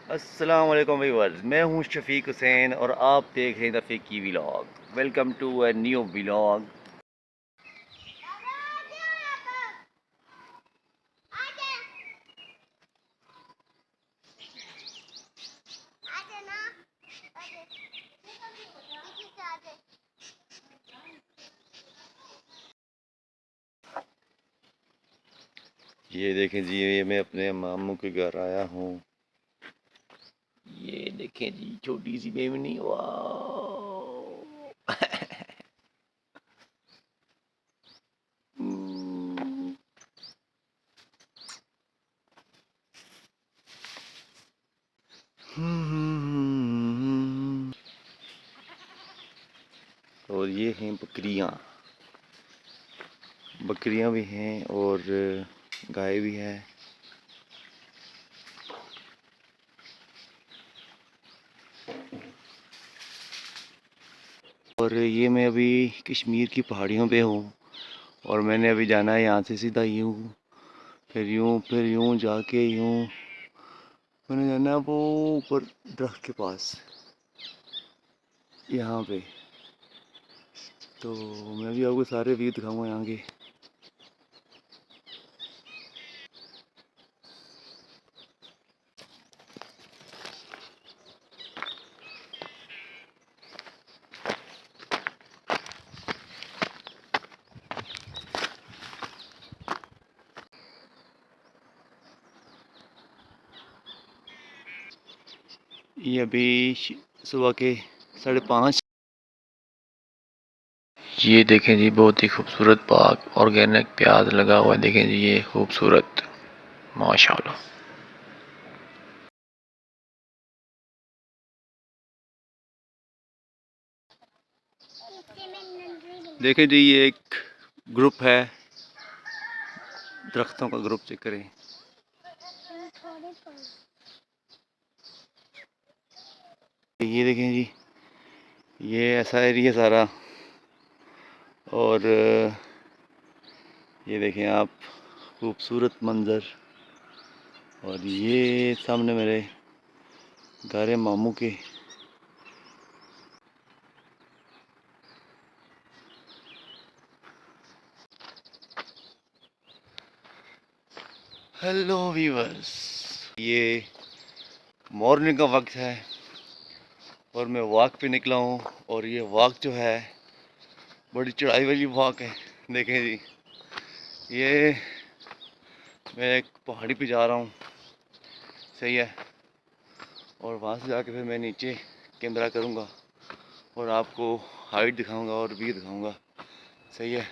अस्सलाम वालेकुम व्यूअर्स, मैं हूं शफीक हुसैन और आप देख रहे हैं द की vlog. Welcome to a new vlog. ये देखें जी, ये मैं अपने मामू के घर आया हूँ। ये देखें जी, छोटी सी बेवनी। वाह और ये हैं बकरियाँ। बकरियाँ भी हैं और गाय भी है। और ये मैं अभी कश्मीर की पहाड़ियों पे हूँ और मैंने अभी जाना है यहाँ से सीधा यूँ, फिर यूँ जाके यूँ मैंने जाना है वो ऊपर दरख्त के पास, यहाँ पे। तो मैं भी आपको सारे व्यू दिखाऊंगा यहाँ के। ये अभी सुबह के 5:30। ये देखें जी, बहुत ही खूबसूरत बाग, ऑर्गेनिक प्याज लगा हुआ है। देखें जी, ये खूबसूरत, माशाल्लाह। देखें जी, ये एक ग्रुप है, दरख्तों का ग्रुप। चेक करें। ये देखें जी, ये ऐसा एरिया सारा। और ये देखें आप, खूबसूरत मंज़र। और ये सामने मेरे घर है मामू के। हेलो व्यूअर्स, ये मॉर्निंग का वक्त है और मैं वॉक पे निकला हूँ। और ये वॉक जो है, बड़ी चढ़ाई वाली वॉक है। देखें जी, ये मैं एक पहाड़ी पे जा रहा हूँ, सही है। और वहाँ से जाके फिर मैं नीचे कैमरा करूँगा और आपको हाइट दिखाऊँगा और व्यू दिखाऊँगा, सही है।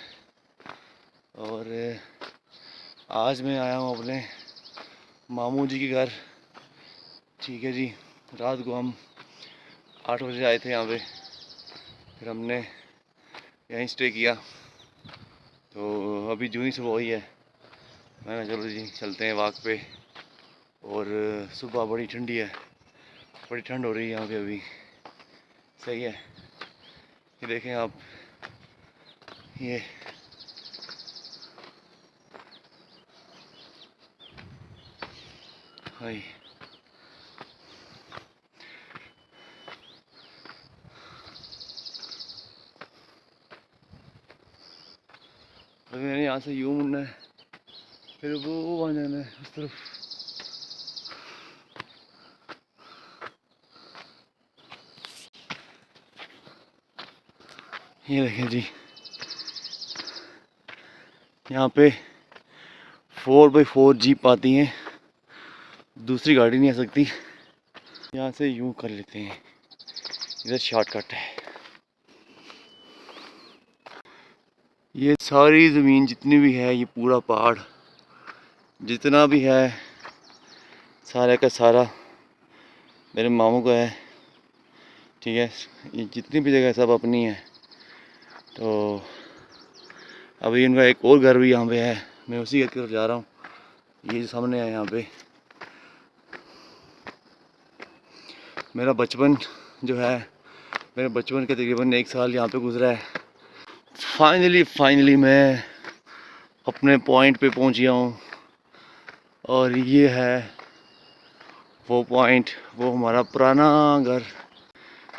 और आज मैं आया हूँ अपने मामू जी के घर, ठीक है जी। रात को हम 8 बजे आए थे यहाँ पे, फिर हमने यहीं स्टे किया। तो अभी जूनी सुबह हुई है, मैं कहा चलो जी चलते हैं वॉक पे। और सुबह बड़ी ठंडी है, बड़ी ठंड हो रही है यहाँ पे अभी, सही है। ये देखें आप, ये हाय, अभी मैंने यहाँ से यूँ मुड़ना है, फिर वो वहाँ जाना है उस तरफ। ये देखें जी, यहाँ पे 4x4 जीप आती हैं, दूसरी गाड़ी नहीं आ सकती। यहाँ से यूँ कर लेते हैं, इधर शॉर्टकट है। ये सारी ज़मीन जितनी भी है, ये पूरा पहाड़ जितना भी है, सारा का सारा मेरे मामू का है, ठीक है। ये जितनी भी जगह सब अपनी है। तो अभी इनका एक और घर भी यहाँ पे है, मैं उसी घर की तरफ जा रहा हूँ। ये जो सामने है यहाँ पे, मेरा बचपन जो है, मेरे बचपन का तकरीबन 1 साल यहाँ पे गुजरा है। फाइनली मैं अपने पॉइंट पे पहुँच गया हूँ। और ये है वो पॉइंट, वो हमारा पुराना घर।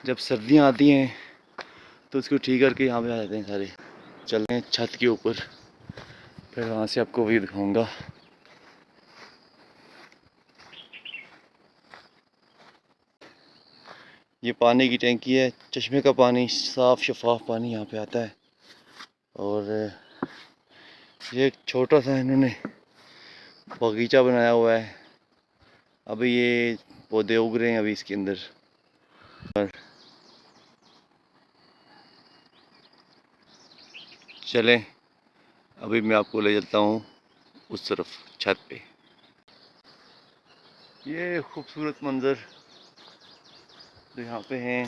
जब सर्दियाँ आती हैं तो उसको ठीक करके यहाँ पे आ जाते हैं सारे। चलते हैं छत के ऊपर, फिर वहाँ से आपको व्यू दिखाऊंगा। ये पानी की टैंकी है, चश्मे का पानी, साफ़ शफाफ पानी यहाँ पे आता है। और ये एक छोटा सा इन्होंने बगीचा बनाया हुआ है। अभी ये पौधे उग रहे हैं अभी इसके अंदर। और चलें, अभी मैं आपको ले जाता हूँ उस तरफ छत पे। ये खूबसूरत मंज़र जो यहाँ पे हैं।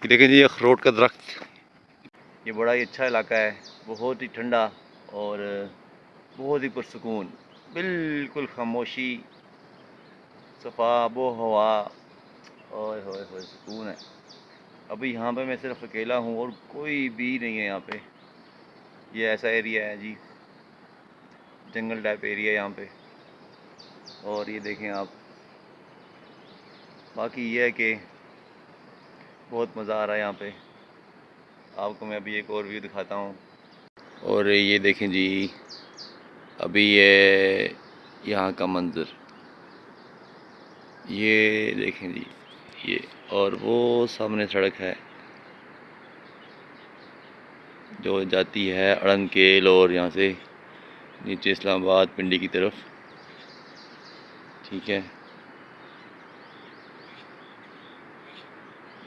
ये देखें जी, अखरोट का दरख्त। ये बड़ा ही अच्छा इलाका है, बहुत ही ठंडा और बहुत ही पुरसुकून, बिल्कुल खामोशी, सफ़ा आबो हवा, ओए होए होए सुकून है। अभी यहाँ पे मैं सिर्फ अकेला हूँ और कोई भी नहीं है यहाँ पे। ये ऐसा एरिया है जी, जंगल टाइप एरिया है यहाँ पे। और ये देखें आप, बाकी ये है कि बहुत मज़ा आ रहा है यहाँ पे। आपको मैं अभी एक और व्यू दिखाता हूँ। और ये देखें जी, अभी ये यहाँ का मंज़र, ये देखें जी, ये, और वो सामने सड़क है जो जाती है अड़नकेल और यहाँ से नीचे इस्लामाबाद पिंडी की तरफ। ठीक है,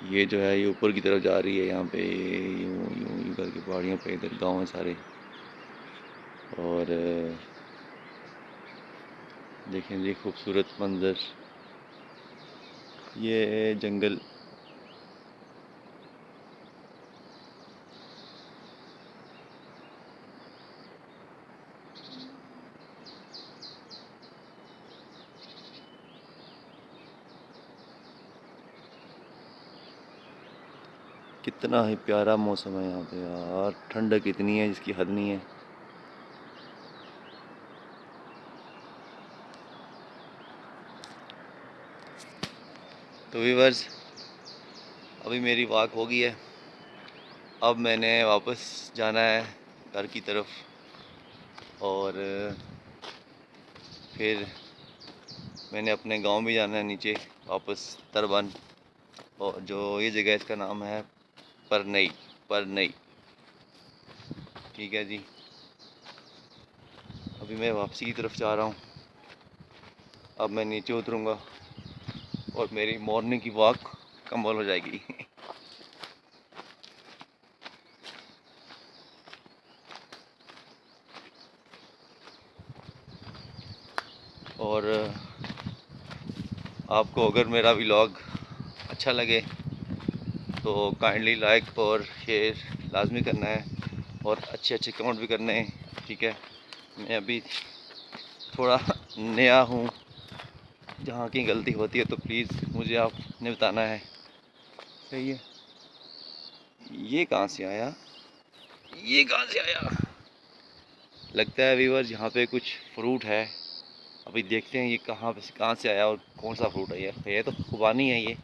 ये जो है ये ऊपर की तरफ जा रही है। यहाँ पे यूँ यूँ यूँ करके पहाड़ियों पे इधर गांव हैं सारे। और देखें जी खूबसूरत मंज़र, ये जंगल। कितना ही प्यारा मौसम है यहाँ पे यार, ठंडक इतनी है जिसकी हद नहीं है। तो व्यूअर्स, अभी मेरी वॉक हो गई है। अब मैंने वापस जाना है घर की तरफ। और फिर मैंने अपने गांव भी जाना है नीचे वापस तरबन। और जो ये जगह है इसका नाम है परनई, परनई। ठीक है जी, अभी मैं वापसी की तरफ जा रहा हूँ। अब मैं नीचे उतरूँगा और मेरी मॉर्निंग की वॉक कम्प्लीट हो जाएगी। और आपको अगर मेरा व्लॉग अच्छा लगे तो काइंडली लाइक और शेयर लाजमी करना है, और अच्छे अच्छे कमेंट भी करने हैं। ठीक है, मैं अभी थोड़ा नया हूँ, जहाँ की गलती होती है तो प्लीज़ मुझे आपने बताना है। सही है, ये कहाँ से आया, ये कहाँ से आया? लगता है व्यूअर यहाँ पे कुछ फ्रूट है। अभी देखते हैं ये कहाँ से आया और कौन सा फ्रूट है। ये तो खुबानी है ये।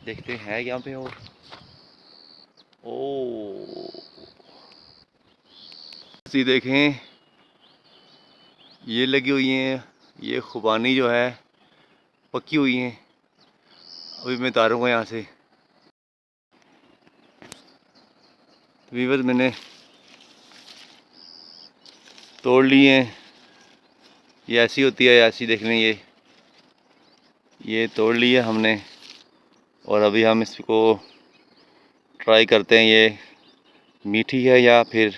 देखते हैं यहाँ पे। और ओ सी देखें, ये लगी हुई हैं, ये खुबानी जो है पकी हुई हैं। अभी मैं उतारूँगा यहाँ से। व्यूअर मैंने तोड़ लिए हैं। ये ऐसी होती है, ऐसी देख लें। ये तोड़ लिया हमने और अभी हम इसको ट्राई करते हैं, ये मीठी है या फिर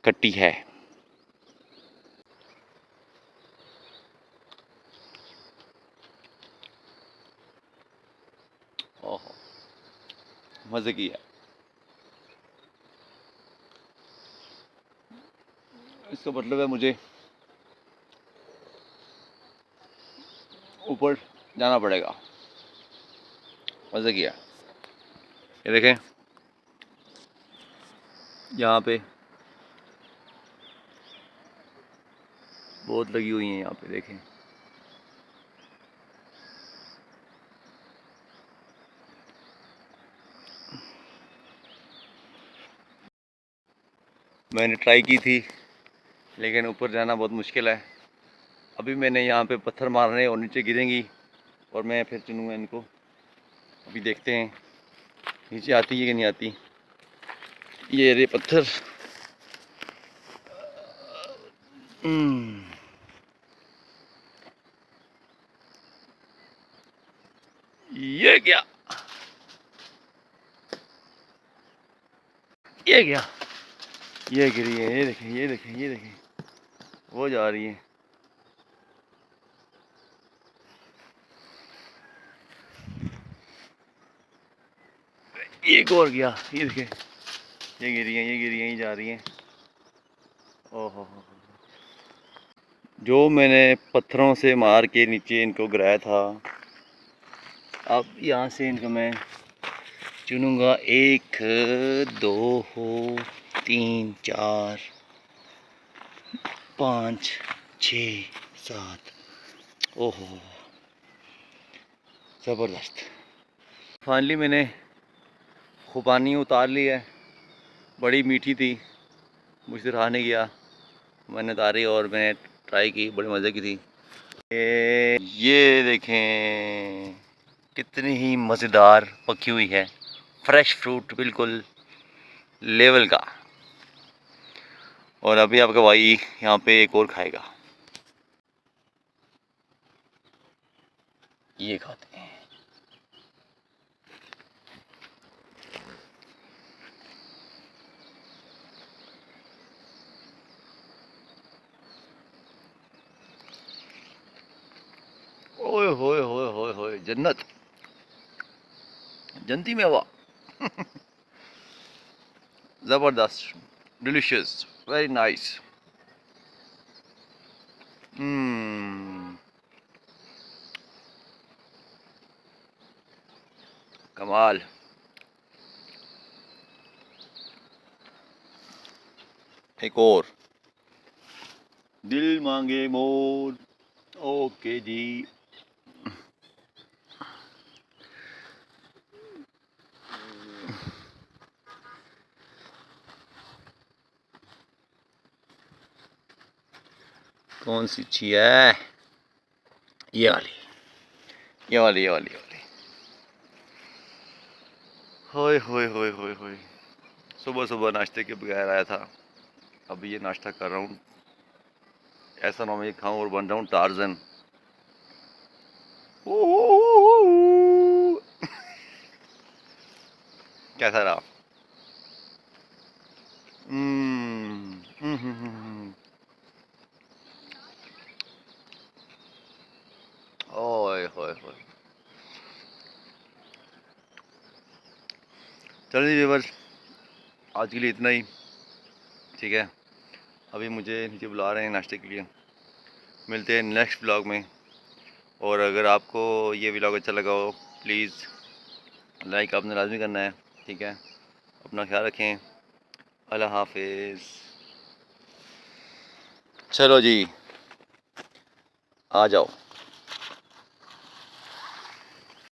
खट्टी है। ओह, मज़े की है। इसका मतलब है मुझे ऊपर जाना पड़ेगा। मज़े किया। ये देखें, यहाँ पे बहुत लगी हुई हैं, यहाँ पे देखें। मैंने ट्राई की थी लेकिन ऊपर जाना बहुत मुश्किल है। अभी मैंने यहाँ पे पत्थर मारने और नीचे गिरेंगी और मैं फिर चुनूँगा इनको। अभी देखते हैं नीचे आती है कि नहीं आती। ये रे पत्थर। ये क्या, ये क्या, ये गिरी है। ये देखें, ये देखें, ये देखें, वो जा रही है। एक और गया, ये देखें, ये गिरी है, ये गिरी है, ये जा रही है। ओहो, जो मैंने पत्थरों से मार के नीचे इनको गिराया था, अब यहाँ से इनको मैं चुनूँगा। 1 2 3 4 5 6 7। ओहो, ज़बरदस्त। फाइनली मैंने खुबानी उतार ली है। बड़ी मीठी थी, मुझसे रहा नहीं गया। मैंने उतारी और मैंने ट्राई की, बड़े मज़े की थी। ये देखें कितनी ही मज़ेदार पकी हुई है। फ्रेश फ्रूट बिल्कुल लेवल का। और अभी आपका भाई यहाँ पे एक और खाएगा। ये खाते हैं। ओए होए होए होए होए, जन्नत, जन्नती मेवा। ज़बरदस्त, डिलीशियस, वेरी नाइस। कमाल। एक और, दिल मांगे मोर। ओके जी। कौन सी अच्छी है? ये वाली, ये वाली, ये वाली, ये वाली। होए होए होए होए होए। सुबह सुबह नाश्ते के बगैर आया था, अभी ये नाश्ता कर रहा हूँ। ऐसा ना मैं खाऊं और बन रहा हूँ टार्जन। कैसा रहा? हम्म, हम्म, हम्म, हम्म, ओए होए होए। चलिए व्यूअर्स, आज के लिए इतना ही। ठीक है, अभी मुझे नीचे बुला रहे हैं नाश्ते के लिए। मिलते हैं नेक्स्ट व्लॉग में। और अगर आपको ये व्लॉग अच्छा लगा हो, प्लीज़ लाइक आपने लाजमी करना है। ठीक है, अपना ख्याल रखें। अल्लाह हाफिज़। चलो जी, आ जाओ।